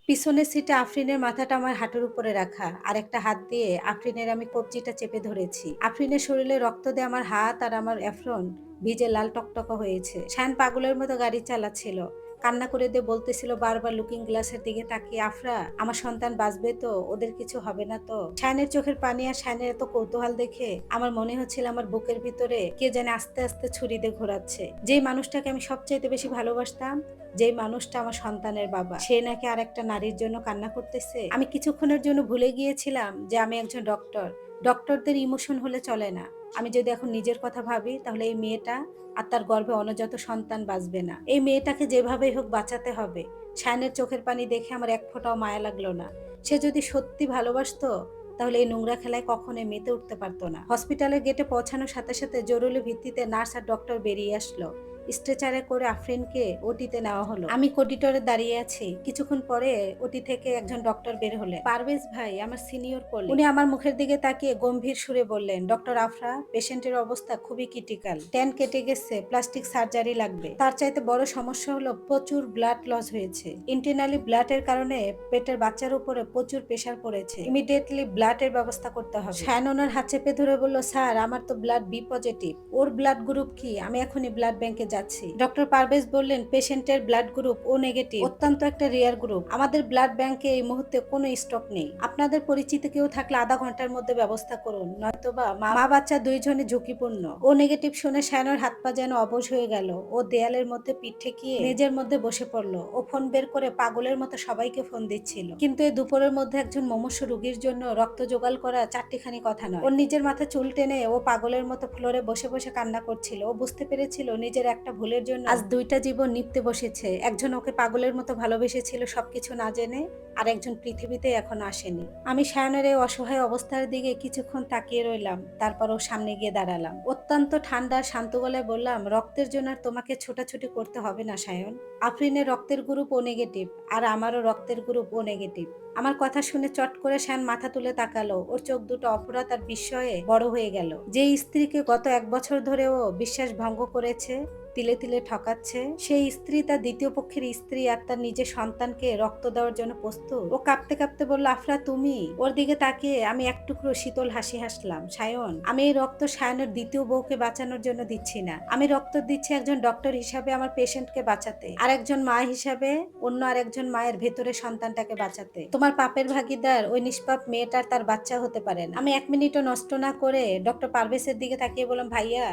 পিছনের সিটে আফরিনের মাথাটা আমার হাঁটুর উপরে রাখা, আর একটা হাত দিয়ে আফরিনের আমি কবজিটা চেপে ধরেছি। আফরিনের শরীরে রক্ত দিয়ে আমার হাত আর আমার এফরন ভিজে লাল টকটকা হয়েছে। শায়ন পাগলের মতো গাড়ি চালাচ্ছিল, কান্না করে দিয়ে বলতেছিল বারবার লুকিং গ্লাসের দিকে তাকিয়ে, আফরা আমার সন্তান বাঁচবে তো, ওদের কিছু হবে না তো। শায়নের চোখের পানি আর শায়নের এত কৌতূহল দেখে আমার মনে হচ্ছিল আমার বুকের ভিতরে কে জানে আস্তে আস্তে ছুরি দিয়ে ঘোরাচ্ছে। যেই মানুষটাকে আমি সবচাইতে বেশি ভালোবাসতাম, যেই মানুষটা আমার সন্তানের বাবা, সে নাকি আর একটা নারীর জন্য কান্না করতেছে। আমি কিছুক্ষণের জন্য ভুলে গিয়েছিলাম যে আমি একজন ডক্টর। ডক্টরদের ইমোশন হলে চলে না। আমি যদি এখন নিজের কথা ভাবি, তাহলে এই মেয়েটা আর তার গর্ভে অনজাত সন্তান বাঁচবে না। এই মেয়েটাকে যেভাবেই হোক বাঁচাতে হবে। শায়নের চোখের পানি দেখে আমার এক ফোঁটাও মায়া লাগলো না। সে যদি সত্যি ভালোবাসতো, তাহলে এই নোংরা খেলায় কখনোই মেতে উঠতে পারতো না। হসপিটালের গেটে পৌঁছানোর সাথে সাথে জরুরি ভিত্তিতে নার্স আর ডক্টর বেরিয়ে আসলো। স্ট্রেচারে করে আফরিনকে ওটিতে নেওয়া হলো। আমি করিডোরে দাঁড়িয়ে আছি। কিছুক্ষণ পরে ওটি থেকে একজন ডক্টর বের হলেন। পারভেজ ভাই, আমার সিনিয়র কলিগ। উনি আমার মুখের দিকে তাকিয়ে গম্ভীর সুরে বললেন, ডক্টর আফরা, পেশেন্টের অবস্থা খুবই ক্রিটিক্যাল। ট্যান কেটে গেছে, প্লাস্টিক সার্জারি লাগবে। তার চাইতে বড় সমস্যা হলো প্রচুর ব্লাড লস হয়েছে। ইন্টারনালি ব্লাডের কারণে পেটের বাচ্চার উপরে প্রচুর প্রেসার পড়েছে। ইমিডিয়েটলি ব্লাডের ব্যবস্থা করতে হবে। শায়ন ওনার হাত চেপে ধরে বলল, স্যার আমার তো ব্লাড বি পজিটিভ। ওর ব্লাড গ্রুপ কি? আমি এখনই ব্লাড ব্যাংকে যাচ্ছি। ডক্টর পারভেজ বললেন, পেশেন্টের ব্লাড গ্রুপ ও নেগেটিভ, অত্যন্ত একটা রেয়ার গ্রুপ। আমাদের ব্লাড ব্যাংকে এই মুহূর্তে কোনো স্টক নেই। আপনাদের পরিচিত কেউ থাকলে আধা ঘন্টার মধ্যে ব্যবস্থা করুন, নয়তোবা মা বাচ্চা দুইজনই ঝুঁকিপূর্ণ। ও নেগেটিভ শুনে শায়নের হাত পা যেন অবশ হয়ে গেল। ও দেয়ালের মধ্যে পিঠ ঠেকিয়ে মেজের মধ্যে বসে পড়লো। ও ফোন বের করে পাগলের মতো সবাইকে ফোন দিচ্ছিল। কিন্তু এই দুপুরের মধ্যে একজন মুমূর্ষু রোগীর জন্য রক্ত জোগাড় করা চারটিখানি কথা নয়। ওর নিজের মাথা চুল টেনে ও পাগলের মতো ফ্লোরে বসে বসে কান্না করছিল। ও বুঝতে পেরেছিল নিজের একটা ভুলের জন্য আজ দুইটা জীবন নিপতে বসেছে। একজন ওকে পাগলের মতো ভালোবেসেছিল সবকিছু না জেনে, আর একজন পৃথিবীতে এখনো আসেনি। আমি শায়নের এই অসহায় অবস্থার দিকে কিছুক্ষণ তাকিয়ে রইলাম, তারপর ও সামনে গিয়ে দাঁড়ালাম। অত্যন্ত ঠান্ডা শান্ত গলায় বললাম, রক্তের জন্য আর তোমাকে ছোটাছুটি করতে হবে না শায়ন। আফরিনের রক্তের গ্রুপ ও নেগেটিভ, আর আমারও রক্তের গ্রুপ ও নেগেটিভ। আমার কথা শুনে চট করে শায়ন মাথা তুলে তাকালো। ওর চোখ দুটো অপরাধ আর বিস্ময়ে বড় হয়ে গেল। যে স্ত্রীকে গত 1 বছর ধরে ও বিশ্বাস ভঙ্গ করেছে, তিলে তিলে ঠকাচ্ছে, সেই স্ত্রী তার দ্বিতীয় পক্ষের স্ত্রী আর তার নিজের সন্তানকে রক্ত দেওয়ার জন্য প্রস্তুত। ও কাঁপতে কাঁপতে বলল, আফরা তুমি? ওর দিকে তাকিয়ে আমি এক টুকরো শীতল হাসি হাসলাম। শায়ন, আমি এই রক্ত শায়নের দ্বিতীয় বউকে বাঁচানোর জন্য দিচ্ছি না। আমি রক্ত দিচ্ছি একজন ডক্টর হিসাবে আমার পেশেন্টকে বাঁচাতে, আর একজন মা হিসাবে অন্য আর একজন মায়ের ভেতরে সন্তানটাকে বাঁচাতে। তোমার পাপের ভাগিদার ওই নিষ্পাপ মেয়েটার তার বাচ্চা হতে পারে না। আমি 1 মিনিটও নষ্ট না করে ডক্টর পারভেজের দিকে তাকিয়ে বললাম, ভাইয়া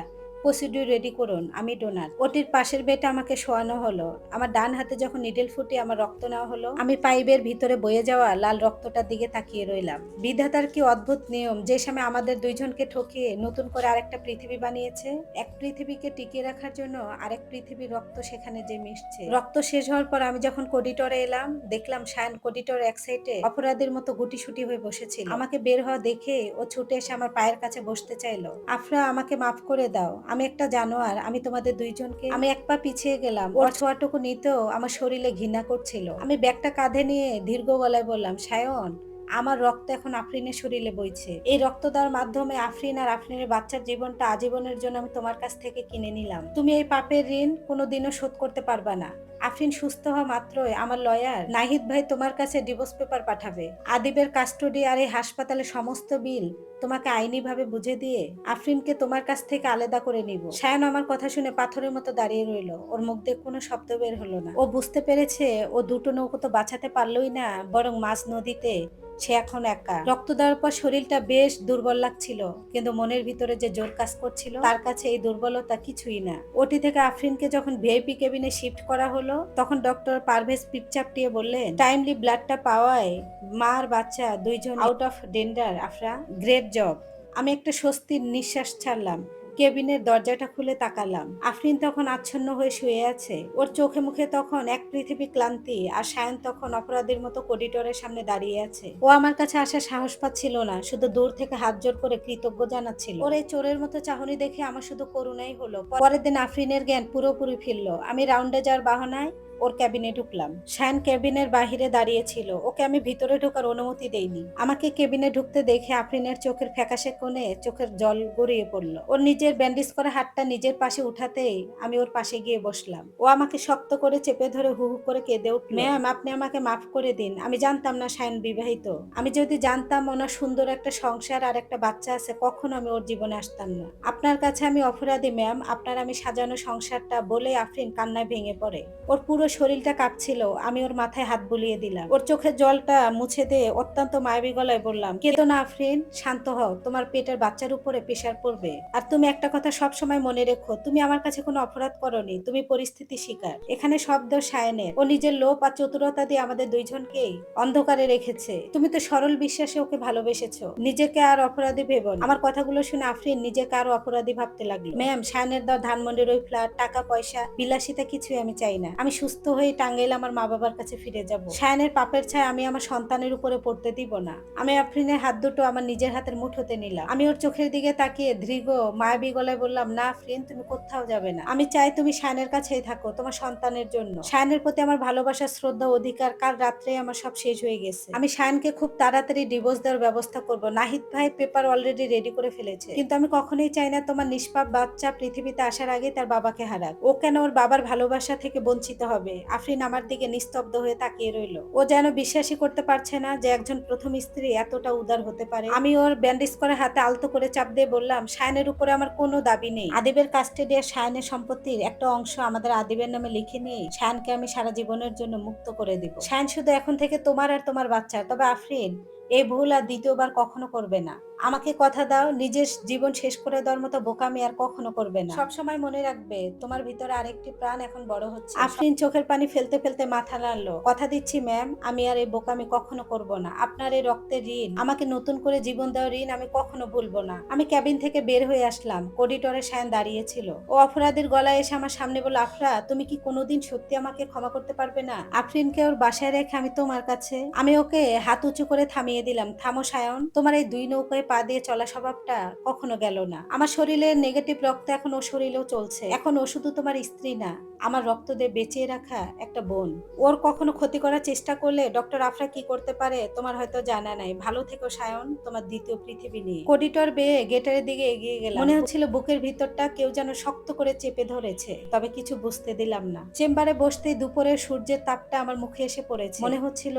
প্রসিডিউর রেডি করুন, আমি ডোনার। ওটির পাশের বেডে আমাকে শোয়ানো হলো। আমার ডান হাতে যখন নিডেল ফুটিয়ে আমার রক্ত নেওয়া হলো, আমি পাইপের ভিতরে বয়ে যাওয়া লাল রক্তটার দিকে তাকিয়ে রইলাম। বিধাতার কি অদ্ভুত নিয়ম, যে সময় আমাদের দুইজনকে ঠকিয়ে নতুন করে আরেকটা পৃথিবী বানিয়েছে। এক পৃথিবীকে টিকিয়ে রাখার জন্য আরেক পৃথিবীর রক্ত সেখানে যে মিশছে। রক্ত শেষ হওয়ার পর আমি যখন করিডোরে এলাম, দেখলাম শায়ন করিডোর এক সাইডে অপরাধীর মতো গুটিসুটি হয়ে বসেছিল। আমাকে বের হওয়া দেখে ও ছুটে এসে আমার পায়ের কাছে বসতে চাইলো। আফরা, আমাকে মাফ করে দাও, আমি একটা জানোয়ার। আমি তোমাদের দুইজনকে। আমি এক পা পিছিয়ে গেলাম। ওর ছোঁয়াটুকু নিতেও আমার শরীরে ঘৃণা করছিল। আমি ব্যাগটা কাঁধে নিয়ে দীর্ঘ গলায় বললাম, শায়ন, আমার রক্ত এখন আফরিনের শরীরে বইছে। এই রক্ত দেওয়ার মাধ্যমে আফরিন আর আফরিনের বাচ্চার জীবনটা আজীবনের জন্য আমি তোমার কাছ থেকে কিনে নিলাম। তুমি এই পাপের ঋণ কোনোদিনও শোধ করতে পারবা না। আফরিন সুস্থ হওয়া মাত্রই আমার লয়ার নাহিদ ভাই তোমার কাছে ডিভোর্স পেপার পাঠাবে। আদিবের কাস্টডি আর এই হাসপাতালের সমস্ত বিল তোমাকে আইনিভাবে বুঝে দিয়ে আফরিনকে তোমার কাছ থেকে আলাদা করে নিব। শায়ন আমার কথা শুনে পাথরের মতো দাঁড়িয়ে রইল। ওর মুখ দিয়ে কোনো শব্দ বের হলো না। ও বুঝতে পেরেছে ও দুটো নৌকো তো বাঁচাতে পারলোই না, বরং মাঝ নদীতে সে এখন একা। রক্ত দেওয়ার পর শরীরটা বেশ দুর্বল লাগছিল, কিন্তু মনের ভিতরে যে জোর কাজ করছিল, তার কাছে এই দুর্বলতা কিছুই না। ওটি থেকে আফরিনকে যখন ভিআইপি কেবিনে শিফট করা হলো, তখন ডক্টর পারভেজ পিঠ চাপটিয়ে বললেন, টাইমলি ব্লাডটা পাওয়ায় মা আর বাচ্চা দুইজন out of danger. Afra, great job. আমি একটা স্বস্তির নিঃশ্বাস ছাড়লাম। কেবিনের দরজাটা খুলে তাকালাম। আফরিন তখন আচ্ছন্ন হয়ে শুয়ে আছে। ওর চোখে মুখে তখন এক পৃথিবী ক্লান্তি, আর শায়ন তখন অপরাধীর মতো করিডোরের সামনে দাঁড়িয়ে আছে। ও আমার কাছে আসার সাহস পাচ্ছিল না, শুধু দূর থেকে হাত জোর করে কৃতজ্ঞ জানাচ্ছিল। ওর এই চোরের মতো চাহনি দেখে আমার শুধু করুণাই হলো। পরের দিন আফরিনের জ্ঞান পুরোপুরি ফিরল। আমি রাউন্ডে যাওয়ার বাহানায় ওর ক্যাবিনে ঢুকলাম। শায়ান ক্যাবিনের বাহিরে দাঁড়িয়ে ছিল, ওকে আমি ভিতরে ঢোকার অনুমতি দেইনি। আমাকে কেবিনে ঢুকতে দেখে আফরিনের চোখের ফ্যাকাশে কোণে চোখের জল গড়িয়ে পড়লো। ওর নিজের ব্যান্ডেজ করা হাতটা নিজের পাশে উঠাতেই আমি ওর পাশে গিয়ে বসলাম। ও আমাকে শক্ত করে চেপে ধরে হু হু করে কেঁদে উঠল। ম্যাম, আপনি আমাকে মাফ করে দিন, আমি জানতাম না শায়ান বিবাহিত। আমি যদি জানতাম ওনার সুন্দর একটা সংসার আর একটা বাচ্চা আছে, কখনো আমি ওর জীবনে আসতাম না। আপনার কাছে আমি অপরাধী ম্যাম, আপনার আমি সাজানো সংসারটা বলে আফরিন কান্নায় ভেঙে পড়ে। ওর পুরো শরীরটা কাঁপছিল। আমি ওর মাথায় হাত বুলিয়ে দিলাম। ওর চোখের জলটা মুছে দিয়ে অত্যন্ত মায়াবী গলায় বললাম, কেঁদো না আফরিন, শান্ত হও, তোমার পেটের বাচ্চার উপরে প্রেসার পড়বে। আর তুমি একটা কথা সব সময় মনে রেখো, তুমি আমার কাছে কোনো অপরাধ করনি, তুমি পরিস্থিতি শিকার। এখানে সব দোষ শায়ানের। ও নিজের লোভ আর চতুরতা দিয়ে আমাদের দুইজনকেই অন্ধকারে রেখেছে। তুমি তো সরল বিশ্বাসে ওকে ভালোবেসেছো, নিজেকে আর অপরাধী ভেবো না। আমার কথাগুলো শুনে আফরিন নিজেকে আরো অপরাধী ভাবতে লাগলো। ম্যাম, শায়ানের দেওয়া ধানমন্ডির ওই ফ্ল্যাট, টাকা পয়সা, বিলাসিতা কিছুই আমি চাই না। আমি সুস্থ হয়ে টাঙ্গাইল আমার মা বাবার কাছে ফিরে যাব। শায়ানের পাপের ছায়া আমি আমার সন্তানের উপরে পড়তে দিব না। আমি আফরিনের হাত দুটো আমার নিজের হাতের মুঠোতে নিলাম। আমি ওর চোখের দিকে তাকিয়ে দৃঢ় মায়াবী গলায় বললাম, না আফরিন, তুমি কোথাও যাবে না। আমি চাই তুমি শায়ানের কাছেই থাকো, তোমার সন্তানের জন্য। শায়ানের প্রতি আমার ভালোবাসা, শ্রদ্ধা, অধিকার কাল রাত্রে আমার সব শেষ হয়ে গেছে। আমি শায়ানকে খুব তাড়াতাড়ি ডিভোর্স দেওয়ার ব্যবস্থা করব। নাহিদ ভাই পেপার অলরেডি রেডি করে ফেলেছে, কিন্তু আমি কখনোই চাই না তোমার নিষ্পাপ বাচ্চা পৃথিবীতে আসার আগে তার বাবাকে হারাক। ও কেন ওর বাবার ভালোবাসা থেকে বঞ্চিত হবে? আফরিন আমার দিকে নিস্তব্ধ হয়ে তাকিয়ে রইল। ও যেন বিশ্বাসই করতে পারছে না যে একজন প্রথম স্ত্রী এতটা উদার হতে পারে। আমি ওর ব্যান্ডেজ করে হাতে আলতো করে চাপ দিয়ে বললাম, শায়ানের উপরে আমার কোনো দাবি নেই। আদিবের কাস্টেডি আর শায়ানের সম্পত্তির একটা অংশ আমাদের আদিবের নামে লিখে নিয়ে শায়ানকে আমি সারা জীবনের জন্য মুক্ত করে দিব। শায়ান শুধু এখন থেকে তোমার আর তোমার বাচ্চা। তবে আফরিন, এই ভুল আর দ্বিতীয়বার কখনো করবে না। আমাকে কথা দাও, নিজের জীবন শেষ করে দেওয়ার মতো বোকামি আর কখনো করবে না। সবসময় মনে রাখবে, তোমার ভিতরে আরেকটি প্রাণ এখন বড় হচ্ছে। আফরিন চোখের পানি ফেলতে ফেলতে মাথা নাড়লো। কথা দিচ্ছি ম্যাম, আমি আর এই বোকামি কখনো করব না। আপনার এই রক্তের ঋণ, আমাকে নতুন করে জীবন দেওয়ার ঋণ আমি কখনো ভুলবো না। আমি ক্যাবিন থেকে বের হয়ে আসলাম। করিডোরে শায়ান দাঁড়িয়েছিল। ও অপরাধীর গলায় এসে আমার সামনে বলল, আফরা, তুমি কি কোনোদিন সত্যি আমাকে ক্ষমা করতে পারবে না? আফরিনকে ওর বাসায় রেখে আমি তোমার কাছে। আমি ওকে হাত উঁচু করে থামিয়ে দিলাম। থামো শায়ন, তোমার এই দুই নৌকায় পা দিয়ে চলা স্বভাবটা কখনো গেল না। আমার শরীরের নেগেটিভ রক্ত এখন ও শরীরেও চলছে। এখন ও শুধু তোমার স্ত্রী না, আমার রক্ত দিয়ে বেঁচিয়ে রাখা একটা বোন। ওর কখনো ক্ষতি করার চেষ্টা করলে ডক্টর আফরা কি করতে পারে তোমার হয়তো জানা নাই। ভালো থেকো শায়ন, তোমার দ্বিতীয় পৃথিবী নিয়ে। করিডোর বেয়ে গেটের দিকে এগিয়ে গেলাম। মনে হচ্ছিল বুকের ভিতরটা কেউ যেন শক্ত করে চেপে ধরেছে, তবে কিছু বুঝতে দিলাম না। চেম্বারে বসতেই দুপুরের সূর্যের তাপটা আমার মুখে এসে পড়েছে। মনে হচ্ছিল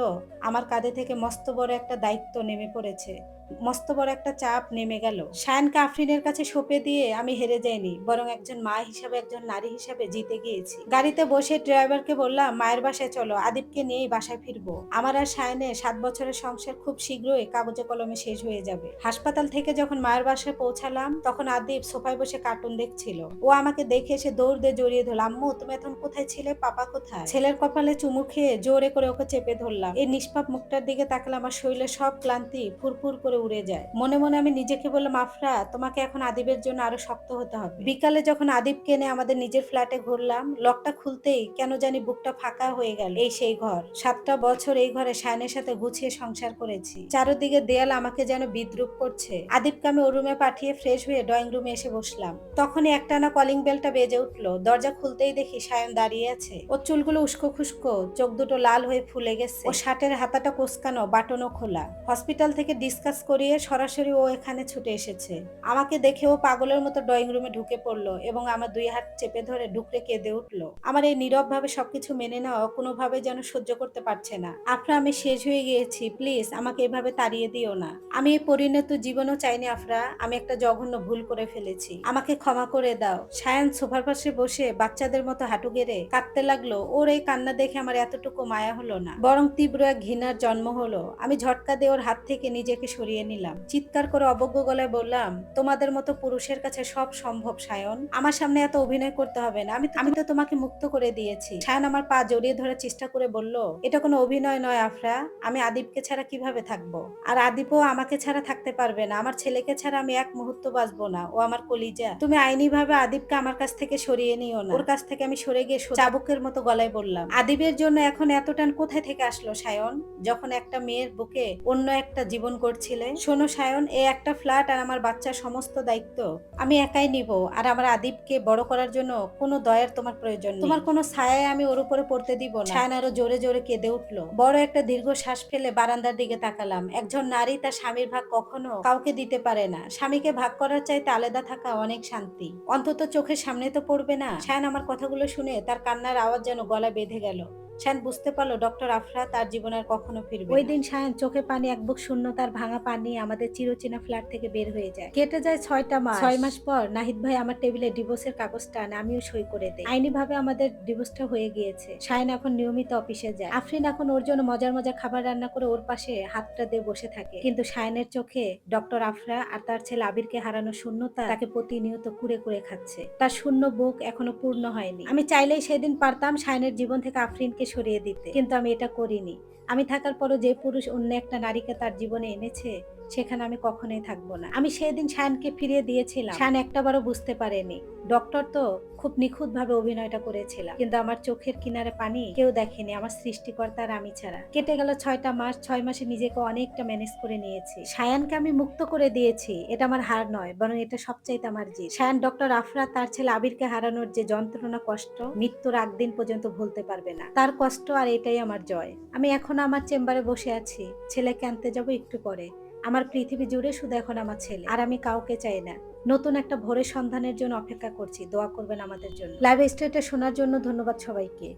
আমার কাঁধে থেকে মস্ত বড় একটা দায়িত্ব নেমে পড়েছে, মস্ত বড় একটা চাপ নেমে গেল। শায়ানকে আফরিনের কাছে সঁপে দিয়ে আমি হেরে যাইনি, বরং একজন মা হিসাবে, একজন নারী হিসাবে জিতে গিয়েছি। গাড়িতে বসে ড্রাইভারকে বললাম, মায়ের বাসায় চলো, আদিবকে নিয়েই বাসায় ফিরবো। আমার আর শায়ানের 7 বছরের সংসার খুব শীঘ্রই কাগজে কলমে শেষ হয়ে যাবে। হাসপাতাল থেকে যখন মায়ের বাসায় পৌঁছালাম, তখন আদিব সোফায় বসে কার্টুন দেখছিল। ও আমাকে দেখে এসে দৌড় দিয়ে জড়িয়ে ধরল। আম্মু, তুমি এখন কোথায় ছিলে? পাপা কোথায়? ছেলের কপালে চুমু খেয়ে জোরে করে ওকে চেপে ধরলাম। এই নিষ্পাপ মুখটার দিকে তাকালে আমার শরীরে সব ক্লান্তি ফুরফুর করে উড়ে যায়। মনে মনে আমি নিজেকে বললাম, আফরা, তোমাকে এখন আদিবের জন্য আরো শক্ত হতে হবে। বিকালে যখন আদিবকে এনে আমাদের নিজের ফ্ল্যাটে ঘুরলাম, লকটা খুলতেই কেন জানি বুকটা ফাঁকা হয়ে গেল। এই সেই ঘর। 7টা বছর এই ঘরে শায়ানের সাথে গুছিয়ে সংসার করেছি। চারদিকে দেয়াল আমাকে যেন বিদ্রুপ করছে। আদিবকে আমি ওর রুমে পাঠিয়ে ফ্রেশ হয়ে ড্রয়িং রুমে এসে বসলাম। তখনই একটানা কলিং বেলটা বেজে উঠলো। দরজা খুলতেই দেখি শায়ান দাঁড়িয়ে আছে। ওর চুলগুলো উস্কো খুস্কো, চোখ দুটো লাল হয়ে ফুলে গেছে। ও শার্টের হাতাটা কোসকানো, বাটনও খোলা। হসপিটাল থেকে ডিসকাস করিয়ে সরাসরি ও এখানে ছুটে এসেছে। আমাকে দেখে ও পাগলের মতো ড্রয়িং রুমে ঢুকে পড়লো এবং আমার 2 হাত চেপে ধরে ডুকরে কেঁদে উঠলো। আমার এই নীরব ভাবে সবকিছু মেনে নেওয়া কোনোভাবে যেন সহ্য করতে পারছে না। আফরা, আমি শেষ হয়ে গিয়েছি, প্লিজ আমাকে এভাবে তাড়িয়ে দিও না। আমি এই পরিণত জীবনও চাইনি আফরা, আমি একটা জঘন্য ভুল করে ফেলেছি, আমাকে ক্ষমা করে দাও। শায়ান সোফার পাশে বসে বাচ্চাদের মতো হাঁটু গেড়ে কাঁদতে লাগলো। ওর এই কান্না দেখে আমার এতটুকু মায়া হলো না, বরং তীব্র এক ঘৃণার জন্ম হলো। আমি ঝটকা দিয়ে ওর হাত থেকে নিজেকে সরিয়ে নিলাম। চিৎকার করে অবজ্ঞ গলায় বললাম, তোমাদের মতো পুরুষের কাছে সব সম্ভব শায়ন, আমার সামনে এত অভিনয় করতে হবে না। আমি তো তোমাকে মুক্ত করে দিয়েছি। শায়ন আমার পা জড়িয়ে ধরার চেষ্টা করে বলল, এটা কোনো অভিনয় নয় আফরা, আমি আদিবকে ছাড়া কিভাবে থাকবো? আর আদিবও আমাকে ছাড়া থাকতে পারবে না। আমার ছেলেকে ছাড়া আমি এক মুহূর্ত বাঁচবো না, ও আমার কলিজা। তুমি আইনি ভাবে আদিবকে আমার কাছ থেকে সরিয়ে নিও না। ওর কাছ থেকে আমি সরে গিয়ে চাবুকের মতো গলায় বললাম, আদিবের জন্য এখন এত টান কোথায় থেকে আসলো শায়ন? যখন একটা মেয়ের বুকে অন্য একটা জীবন করছিলে। ছেলে। শোনো সায়ন, এই একটা ফ্ল্যাট আর আমার বাচ্চার সমস্ত দায়িত্ব আমি একাই নিব। আর আমার আদিবকে বড় করার জন্য কোনো দয়ার তোমার প্রয়োজন নেই। তোমার কোনো ছায়ায় আমি ওর উপরে পড়তে দিব না। সায়ন আরো জোরে জোরে কেঁদে উঠলো। বড় একটা দীর্ঘ শ্বাস ফেলে বারান্দার দিকে তাকালাম। একজন নারী তার স্বামীর ভাগ কখনো কাউকে দিতে পারে না। স্বামীকে ভাগ করার চাইতে আলাদা থাকা অনেক শান্তি। অন্তত চোখের সামনে তো পড়বে না। সায়ন আমার কথাগুলো শুনে তার কান্নার আওয়াজ যেন গলায় বেঁধে গেল। শায়ন বুঝতে পারলো ডক্টর আফরা তার জীবনে আর কখনো ফিরবে না। ওই দিন শায়ন চোখে পানি এক বুক শূন্যতার ভাঙা পানি আমাদের চিরচেনা ফ্ল্যাট থেকে বের হয়ে যায়। কেটে যায় 6টা মাস। 6 মাস পর নাহিদ ভাই আমার টেবিলে ডিভোর্সের কাগজটা আনে, আমিও সই করে দেই। আইনি ভাবে আমাদের ডিভোর্সটা হয়ে গিয়েছে। শায়ন এখন নিয়মিত অফিসে যায়। আফরিন এখন ওর জন্য মজার মজার খাবার রান্না করে ওর পাশে হাতটা দিয়ে বসে থাকে। কিন্তু শায়নের চোখে ডক্টর আফরা আর তার ছেলে আবিরকে হারানো শূন্যতা তাকে প্রতিনিয়ত কুরে কুরে খাচ্ছে। তার শূন্য বুক এখনো পূর্ণ হয়নি। আমি চাইলেই সেদিন পারতাম শায়নের জীবন থেকে আফরিনকে সরিয়ে দিতে, কিন্তু আমি এটা করিনি। আমি থাকার পরও যে পুরুষ অন্য একটা নারীকে তার জীবনে এনেছে সেখানে আমি কখনোই থাকবো না। আমি সেদিন শায়নকে ফিরিয়ে দিয়েছিলাম। শায়ন একটাবারও বুঝতে পারেনি। ডক্টর তো খুব নিখুঁত ভাবে অভিনয়টা করেছিলাম, কিন্তু আমার চোখের কিনারে পানি কেউ দেখেনি আমার সৃষ্টিকর্তা আর আমি ছাড়া। কেটে গেল 6টা মাস। 6 মাসে নিজেকে অনেকটা ম্যানেজ করে নিয়েছি। শায়ানকে আমি মুক্ত করে দিয়েছি। এটা আমার হার নয়, বরং এটা সবচাইতে আমার জিত। শায়ান ডক্টর আফরা তার ছেলে আবিরকে হারানোর যে যন্ত্রণা, কষ্ট মৃত্যুর আগ দিন পর্যন্ত ভুলতে পারবে না। তার কষ্ট আর এটাই আমার জয়। আমি এখনো আমার চেম্বারে বসে আছি। ছেলেকে আনতে যাবো একটু পরে। আমার পৃথিবী জুড়ে শুধু এখন আমার ছেলে, আর আমি কাউকে চাই না। নতুন একটা ভোরের সন্ধানের জন্য অপেক্ষা করছি। দোয়া করবেন আমাদের জন্য। লাইভ স্টেটে শোনার জন্য ধন্যবাদ সবাইকে।